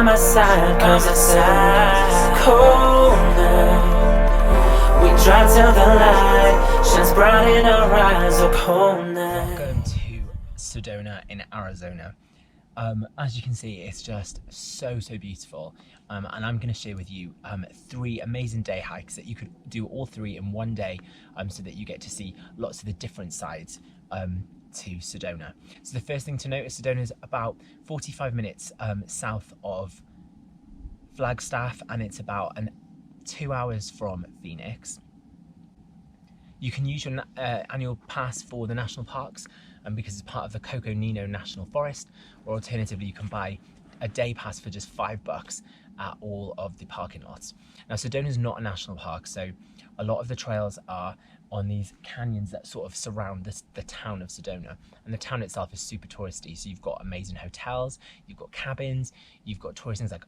my side, cause it's a cold night. We drive till the light shines bright in our eyes. A cold night. Welcome to Sedona in Arizona. As you can see, it's just so beautiful, and I'm going to share with you 3 amazing day hikes that you could do all 3 in one day, so that you get to see lots of the different sides to Sedona. So the first thing to note is Sedona is about 45 minutes south of Flagstaff, and it's about 2 hours from Phoenix. You can use your annual pass for the national parks because it's part of the Coconino National Forest, or alternatively you can buy a day pass for just $5 at all of the parking lots. Now Sedona is not a national park, so a lot of the trails are on these canyons that sort of surround the town of Sedona, and the town itself is super touristy. So you've got amazing hotels, you've got cabins, you've got tourist things like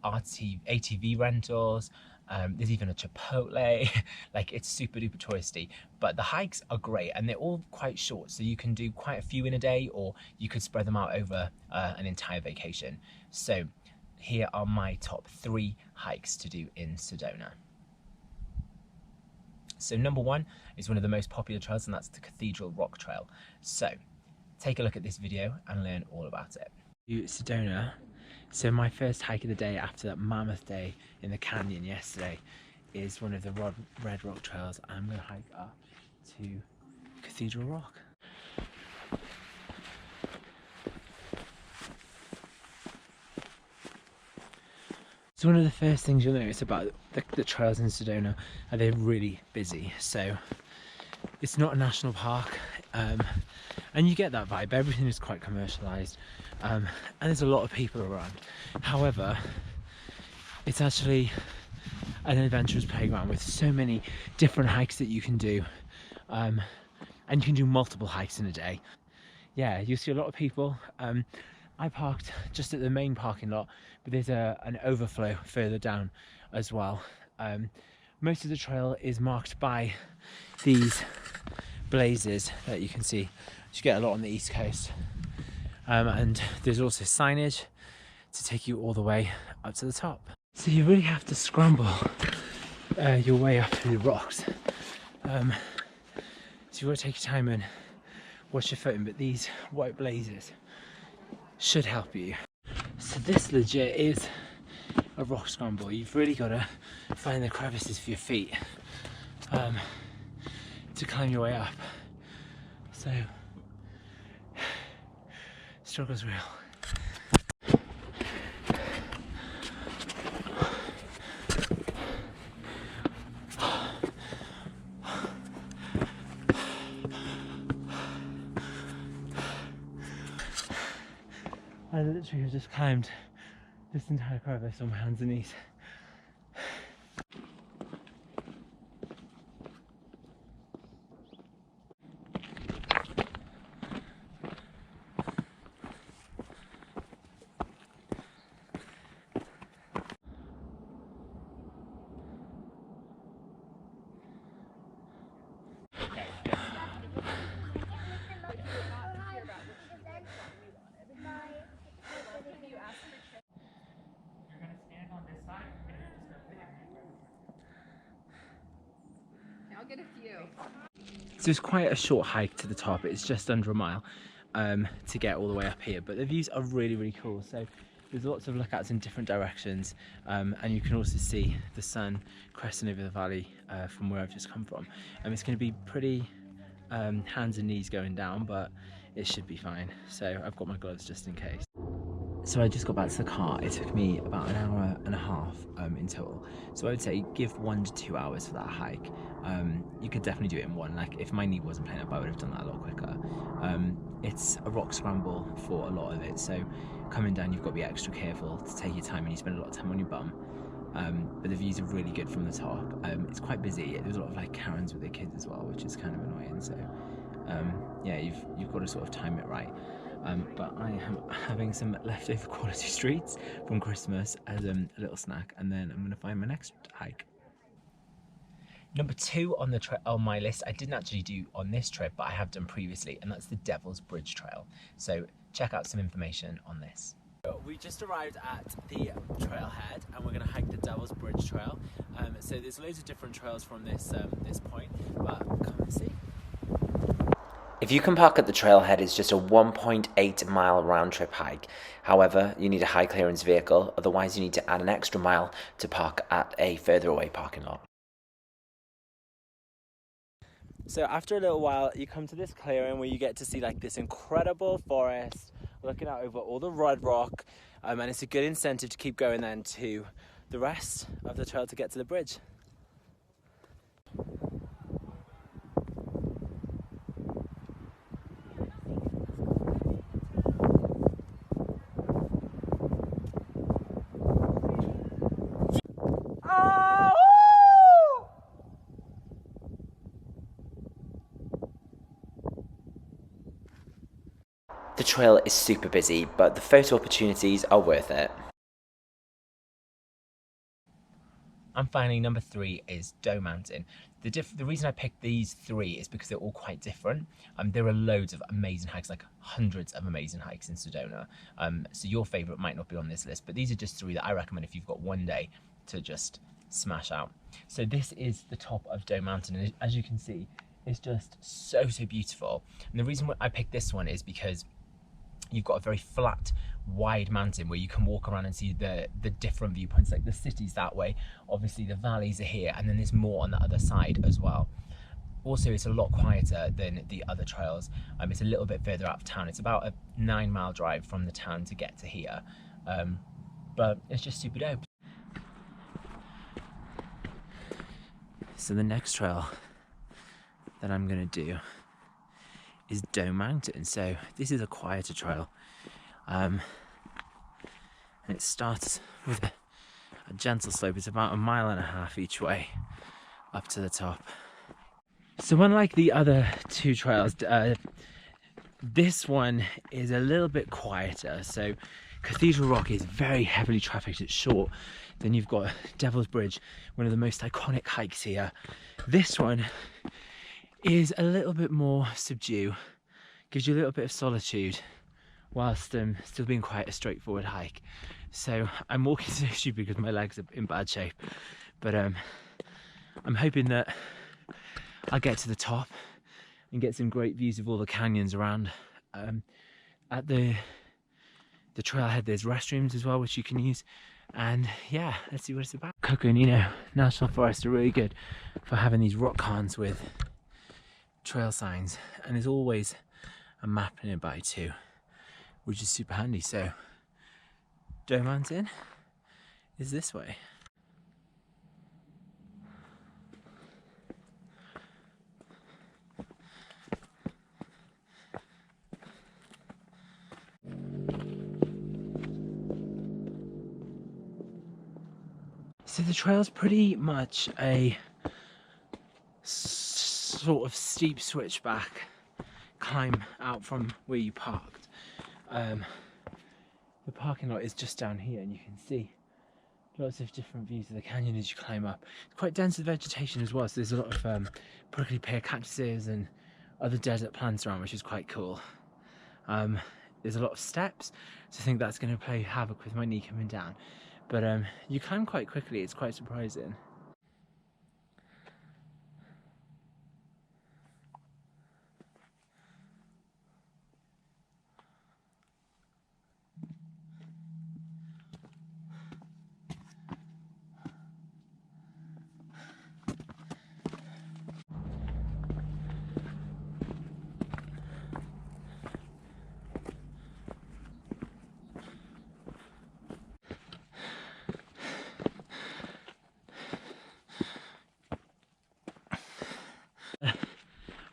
ATV rentals, there's even a Chipotle. Like, it's super duper touristy, but the hikes are great and they're all quite short, so you can do quite a few in a day, or you could spread them out over an entire vacation. So here are my top 3 hikes to do in Sedona. So number 1 is one of the most popular trails, and that's the Cathedral Rock Trail. So take a look at this video and learn all about it. Sedona. So my first hike of the day after that mammoth day in the canyon yesterday is one of the red rock trails. I'm going to hike up to Cathedral Rock. So one of the first things you'll notice about the trails in Sedona are they're really busy. So it's not a national park, and you get that vibe. Everything is quite commercialized, and there's a lot of people around. However, it's actually an adventurous playground with so many different hikes that you can do, and you can do multiple hikes in a day. Yeah, you'll see a lot of people. I parked just at the main parking lot, but there's an overflow further down as well. Most of the trail is marked by these blazes that you can see, which you get a lot on the East Coast, and there's also signage to take you all the way up to the top. So you really have to scramble your way up through the rocks. So you've got to take your time and watch your footing, but these white blazes should help you. So this legit is a rock scramble. You've really got to find the crevices for your feet to climb your way up. So struggle's real. I literally have just climbed this entire crevice on my hands and knees. I'll get a few. So it's quite a short hike to the top. It's just under a mile to get all the way up here, but the views are really cool. So there's lots of lookouts in different directions, and you can also see the sun cresting over the valley from where I've just come from. It's going to be pretty hands and knees going down, but it should be fine. So I've got my gloves just in case. So I just got back to the car. It took me about an hour and a half in total. So I would say give 1 to 2 hours for that hike. You could definitely do it in one. Like, if my knee wasn't playing up, I would have done that a lot quicker. It's a rock scramble for a lot of it, so coming down you've got to be extra careful to take your time, and you spend a lot of time on your bum. But the views are really good from the top. It's quite busy. There's a lot of like Karens with their kids as well, which is kind of annoying. So yeah, you've got to sort of time it right. But I am having some leftover quality streets from Christmas as a little snack, and then I'm going to find my next hike. Number 2 on my list, I didn't actually do on this trip, but I have done previously, and that's the Devil's Bridge Trail. So check out some information on this. We just arrived at the trailhead and we're going to hike the Devil's Bridge Trail. So there's loads of different trails from this point, but come and see. If you can park at the trailhead, it's just a 1.8 mile round trip hike. However, you need a high clearance vehicle, otherwise you need to add an extra mile to park at a further away parking lot. So after a little while, you come to this clearing where you get to see like this incredible forest, looking out over all the red rock, and it's a good incentive to keep going then to the rest of the trail to get to the bridge. The trail is super busy, but the photo opportunities are worth it. And finally, number 3 is Doe Mountain. The reason I picked these 3 is because they're all quite different. There are loads of amazing hikes, like hundreds of amazing hikes in Sedona. So your favourite might not be on this list, but these are just 3 that I recommend if you've got one day to just smash out. So this is the top of Doe Mountain, and as you can see, it's just so beautiful. And the reason I picked this one is because you've got a very flat, wide mountain where you can walk around and see the different viewpoints, like the city's that way, obviously the valleys are here, and then there's more on the other side as well. Also, it's a lot quieter than the other trails. It's a little bit further out of town. It's about a 9-mile drive from the town to get to here, but it's just super dope. So the next trail that I'm gonna do is Doe Mountain. So this is a quieter trail, and it starts with a gentle slope. It's about 1.5 miles each way up to the top. So unlike the other 2 trails, this one is a little bit quieter. So Cathedral Rock is very heavily trafficked, it's short. Then you've got Devil's Bridge, one of the most iconic hikes here. This one is a little bit more subdued, gives you a little bit of solitude, whilst still being quite a straightforward hike. So I'm walking so stupid because my legs are in bad shape, but I'm hoping that I'll get to the top and get some great views of all the canyons around. At the trailhead there's restrooms as well which you can use, and yeah, let's see what it's about. Coconino National Forest are really good for having these rock cons with trail signs, and there's always a map nearby too, which is super handy. So Doe Mountain is this way. So the trail's pretty much a sort of steep switchback climb out from where you parked. The parking lot is just down here, and you can see lots of different views of the canyon as you climb up. It's quite dense with vegetation as well, so there's a lot of prickly pear cactuses and other desert plants around, which is quite cool. There's a lot of steps, so I think that's going to play havoc with my knee coming down. But you climb quite quickly, it's quite surprising.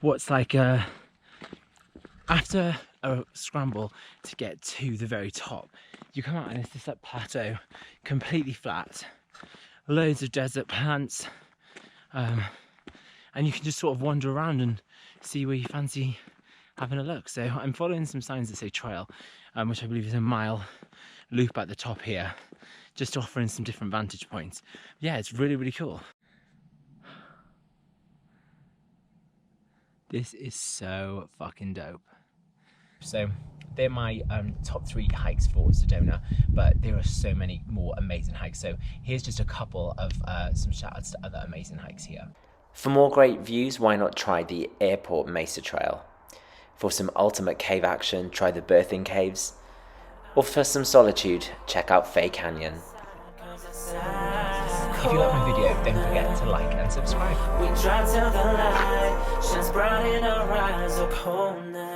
What's like after a scramble to get to the very top, you come out and it's this like plateau, completely flat, loads of desert plants, and you can just sort of wander around and see where you fancy having a look. So I'm following some signs that say trail, which I believe is a mile loop at the top here, just offering some different vantage points. Yeah, it's really cool. This is so fucking dope. So they're my top 3 hikes for Sedona, but there are so many more amazing hikes. So here's just a couple of some shout outs to other amazing hikes here. For more great views, why not try the Airport Mesa Trail? For some ultimate cave action, try the Birthing Caves. Or for some solitude, check out Fay Canyon. If you like my video, don't forget to like and subscribe. We drive till the light shines bright in our eyes, a cold night.